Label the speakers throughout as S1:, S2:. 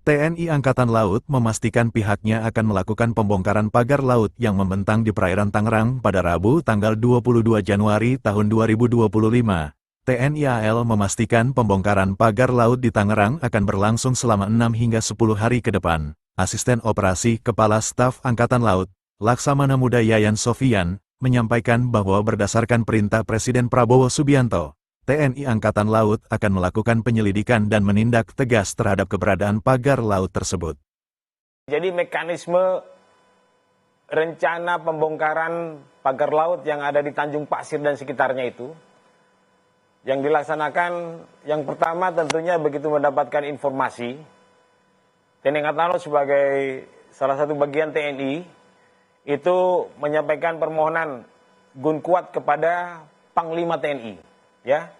S1: TNI Angkatan Laut memastikan pihaknya akan melakukan pembongkaran pagar laut yang membentang di perairan Tangerang pada Rabu tanggal 22 Januari tahun 2025. TNI AL memastikan pembongkaran pagar laut di Tangerang akan berlangsung selama 6 hingga 10 hari ke depan. Asisten Operasi Kepala Staf Angkatan Laut, Laksamana Muda Yayan Sofian, menyampaikan bahwa berdasarkan perintah Presiden Prabowo Subianto, TNI Angkatan Laut akan melakukan penyelidikan dan menindak tegas terhadap keberadaan pagar laut tersebut.
S2: Jadi mekanisme rencana pembongkaran pagar laut yang ada di Tanjung Pasir dan sekitarnya itu, yang dilaksanakan yang pertama tentunya begitu mendapatkan informasi, TNI Angkatan Laut sebagai salah satu bagian TNI, itu menyampaikan permohonan gun kuat kepada Panglima TNI, ya,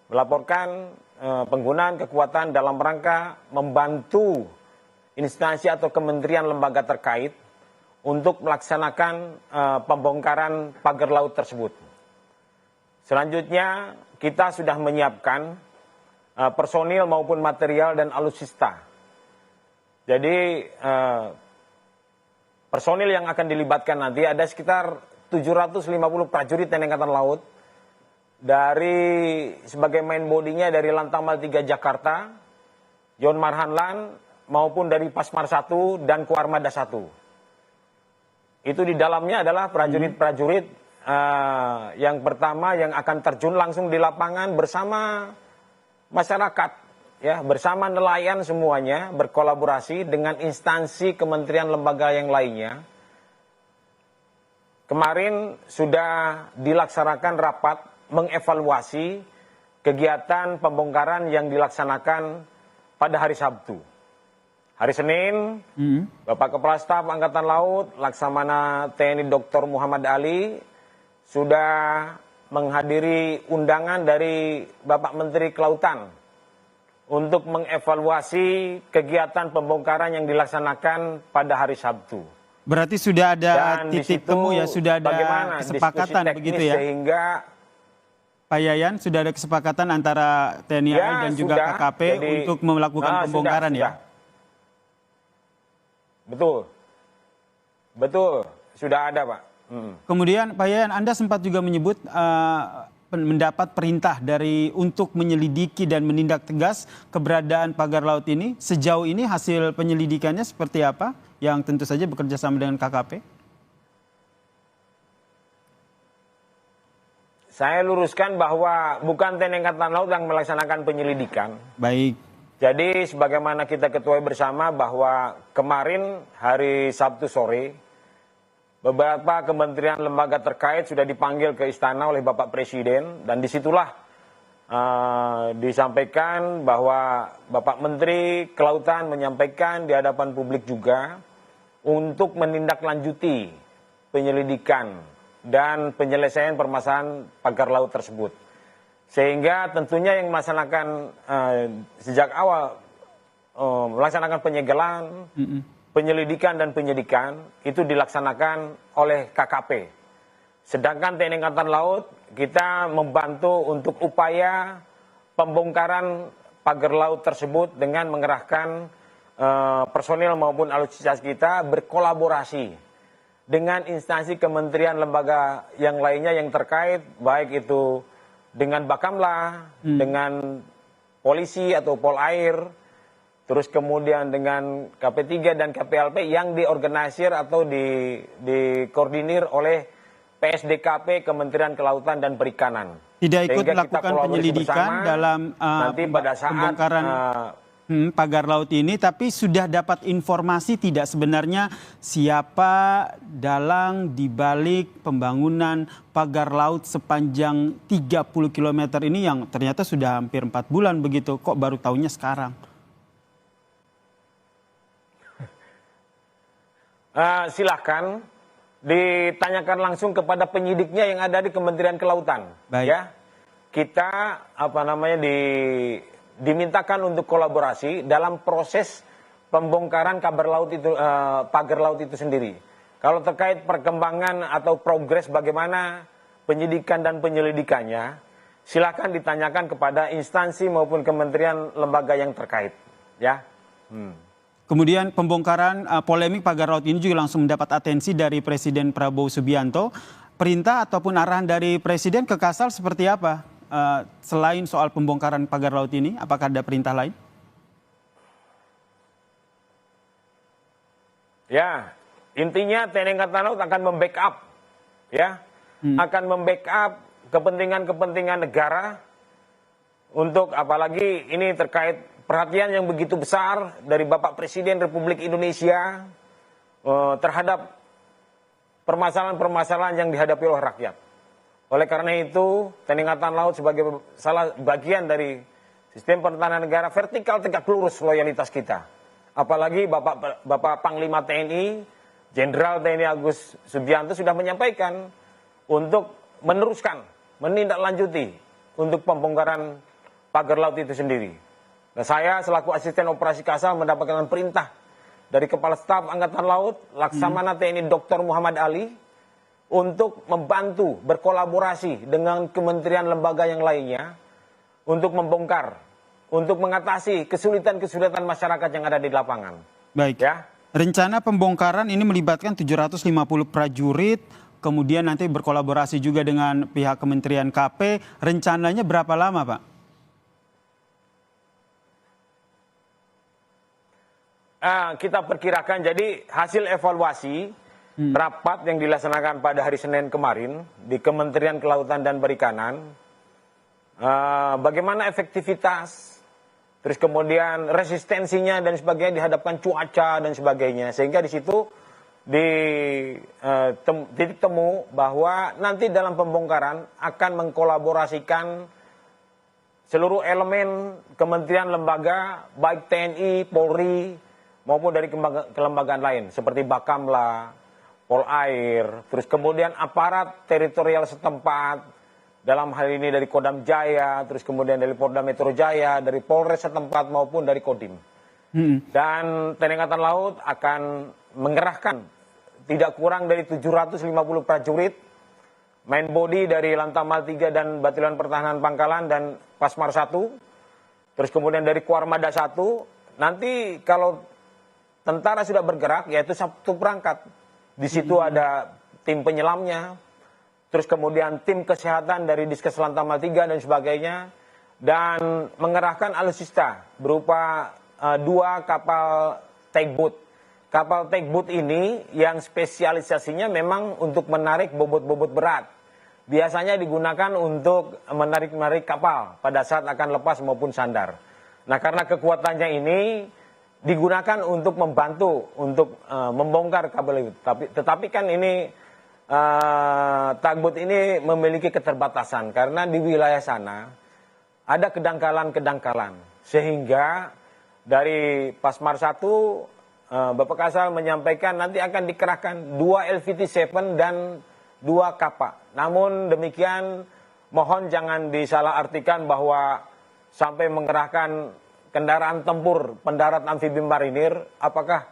S2: melaporkan penggunaan kekuatan dalam rangka membantu instansi atau kementerian lembaga terkait untuk melaksanakan pembongkaran pagar laut tersebut. Selanjutnya kita sudah menyiapkan personil maupun material dan alutsista. Jadi personil yang akan dilibatkan nanti ada sekitar 750 prajurit TNI Angkatan Laut, dari sebagai main bodinya dari Lantamal 3 Jakarta, Yon Marhanlan, maupun dari Pasmar 1 dan Kuarmada 1. Itu di dalamnya adalah prajurit-prajurit yang pertama yang akan terjun langsung di lapangan bersama masyarakat, ya, bersama nelayan semuanya, berkolaborasi dengan instansi kementerian lembaga yang lainnya. Kemarin sudah dilaksanakan rapat mengevaluasi kegiatan pembongkaran yang dilaksanakan pada hari Sabtu. Hari Senin, Bapak Kepala Staf Angkatan Laut, Laksamana TNI Dr. Muhammad Ali, sudah menghadiri undangan dari Bapak Menteri Kelautan untuk mengevaluasi kegiatan pembongkaran yang dilaksanakan pada hari Sabtu.
S3: Berarti sudah ada
S2: Dan
S3: titik temu ya, sudah ada kesepakatan begitu ya?
S2: Sehingga
S3: Pak Yayan, sudah ada kesepakatan antara TNI AL dan juga
S2: sudah,
S3: KKP
S2: jadi,
S3: untuk melakukan pembongkaran ya?
S2: Betul. Betul, sudah ada Pak.
S3: Kemudian Pak Yayan, Anda sempat juga menyebut mendapat perintah untuk menyelidiki dan menindak tegas keberadaan pagar laut ini. Sejauh ini hasil penyelidikannya seperti apa? Yang tentu saja bekerja sama dengan KKP?
S2: Saya luruskan bahwa bukan TNI Angkatan Laut yang melaksanakan penyelidikan.
S3: Baik.
S2: Jadi sebagaimana kita ketahui bersama bahwa kemarin hari Sabtu sore, beberapa kementerian lembaga terkait sudah dipanggil ke istana oleh Bapak Presiden, dan disitulah disampaikan bahwa Bapak Menteri Kelautan menyampaikan di hadapan publik juga untuk menindaklanjuti penyelidikan dan penyelesaian permasalahan pagar laut tersebut. Sehingga tentunya yang melaksanakan sejak awal melaksanakan penyegelan, penyelidikan dan penyidikan itu dilaksanakan oleh KKP. Sedangkan TNI Angkatan Laut kita membantu untuk upaya pembongkaran pagar laut tersebut dengan mengerahkan personil maupun alutsista kita berkolaborasi dengan instansi kementerian lembaga yang lainnya yang terkait, baik itu dengan Bakamla, dengan polisi atau Polair, terus kemudian dengan KP3 dan KPLP yang diorganisir atau dikoordinir oleh PSDKP Kementerian Kelautan dan Perikanan.
S3: Tidak ikut melakukan penyelidikan dalam
S2: nanti pada saat
S3: pembongkaran pagar laut ini, tapi sudah dapat informasi tidak sebenarnya siapa dalang dibalik pembangunan pagar laut sepanjang 30 km ini yang ternyata sudah hampir 4 bulan begitu, kok baru tahunya sekarang?
S2: Silahkan ditanyakan langsung kepada penyidiknya yang ada di Kementerian Kelautan.
S3: Baik.
S2: Ya, kita dimintakan untuk kolaborasi dalam proses pembongkaran pagar laut itu sendiri. Kalau terkait perkembangan atau progres bagaimana penyidikan dan penyelidikannya, silakan ditanyakan kepada instansi maupun kementerian lembaga yang terkait. Ya.
S3: Kemudian pembongkaran polemik pagar laut ini juga langsung mendapat atensi dari Presiden Prabowo Subianto. Perintah ataupun arahan dari Presiden ke Kasal seperti apa? Selain soal pembongkaran pagar laut ini, apakah ada perintah lain?
S2: Ya, intinya TNI Angkatan Laut akan membackup, ya, akan membackup kepentingan-kepentingan negara untuk apalagi ini terkait perhatian yang begitu besar dari Bapak Presiden Republik Indonesia terhadap permasalahan-permasalahan yang dihadapi oleh rakyat. Oleh karena itu, TNI Angkatan Laut sebagai salah bagian dari sistem pertahanan negara vertikal tegak lurus loyalitas kita. Apalagi Bapak Panglima TNI, Jenderal TNI Agus Subianto sudah menyampaikan untuk meneruskan, menindaklanjuti untuk pembongkaran pagar laut itu sendiri. Nah, saya selaku asisten operasi Kasal mendapatkan perintah dari Kepala Staf Angkatan Laut, Laksamana TNI Dr. Muhammad Ali, untuk membantu berkolaborasi dengan kementerian lembaga yang lainnya untuk membongkar, untuk mengatasi kesulitan-kesulitan masyarakat yang ada di lapangan.
S3: Baik.
S2: Ya.
S3: Rencana pembongkaran ini melibatkan 750 prajurit, kemudian nanti berkolaborasi juga dengan pihak Kementerian KP. Rencananya berapa lama, Pak?
S2: Kita perkirakan jadi hasil evaluasi rapat yang dilaksanakan pada hari Senin kemarin di Kementerian Kelautan dan Perikanan, bagaimana efektivitas, terus kemudian resistensinya dan sebagainya dihadapkan cuaca dan sebagainya, sehingga di situ di titik temu bahwa nanti dalam pembongkaran akan mengkolaborasikan seluruh elemen kementerian lembaga, baik TNI, Polri, maupun dari kelembagaan lain seperti Bakamla, Polair, terus kemudian aparat teritorial setempat, dalam hal ini dari Kodam Jaya, terus kemudian dari Polda Metro Jaya, dari Polres setempat maupun dari Kodim. Dan TNI Angkatan Laut akan mengerahkan tidak kurang dari 750 prajurit, main body dari Lantamal 3 dan Batalion Pertahanan Pangkalan dan Pasmar 1, terus kemudian dari Kuarmada 1, nanti kalau tentara sudah bergerak, yaitu satu perangkat. Di situ ada tim penyelamnya, terus kemudian tim kesehatan dari Diskes Lantamal 3 dan sebagainya, dan mengerahkan alutsista berupa 2 kapal tugboat. Kapal tugboat ini yang spesialisasinya memang untuk menarik bobot-bobot berat. Biasanya digunakan untuk menarik-narik kapal pada saat akan lepas maupun sandar. Nah, karena kekuatannya ini digunakan untuk membantu untuk membongkar kabel itu. Tetapi kan ini tugboat ini memiliki keterbatasan karena di wilayah sana ada kedangkalan-kedangkalan, sehingga dari Pasmar 1 Bapak Kasal menyampaikan nanti akan dikerahkan 2 LVT-7 dan 2 kapal. Namun demikian mohon jangan disalahartikan bahwa sampai mengerahkan kendaraan tempur pendarat amfibi marinir, apakah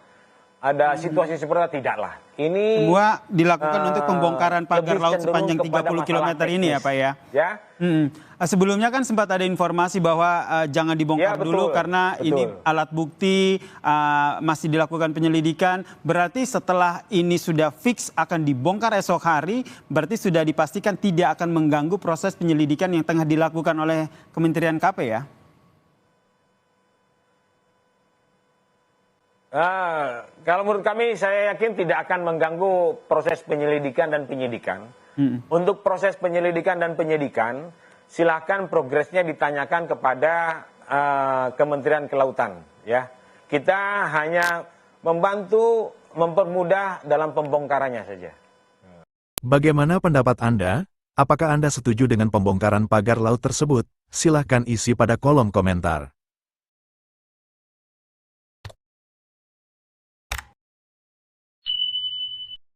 S2: ada situasi seperti itu? Tidaklah. Ini
S3: semua dilakukan untuk pembongkaran pagar laut sepanjang 30 km ini ya, Pak ya?
S2: Ya.
S3: Sebelumnya kan sempat ada informasi bahwa jangan dibongkar dulu karena ini alat bukti, masih dilakukan penyelidikan. Berarti setelah ini sudah fix akan dibongkar esok hari, berarti sudah dipastikan tidak akan mengganggu proses penyelidikan yang tengah dilakukan oleh Kementerian KP ya?
S2: Kalau menurut kami, saya yakin tidak akan mengganggu proses penyelidikan dan penyidikan. Untuk proses penyelidikan dan penyidikan, silakan progresnya ditanyakan kepada Kementerian Kelautan. Ya, kita hanya membantu, mempermudah dalam pembongkarannya saja.
S1: Bagaimana pendapat Anda? Apakah Anda setuju dengan pembongkaran pagar laut tersebut? Silahkan isi pada kolom komentar.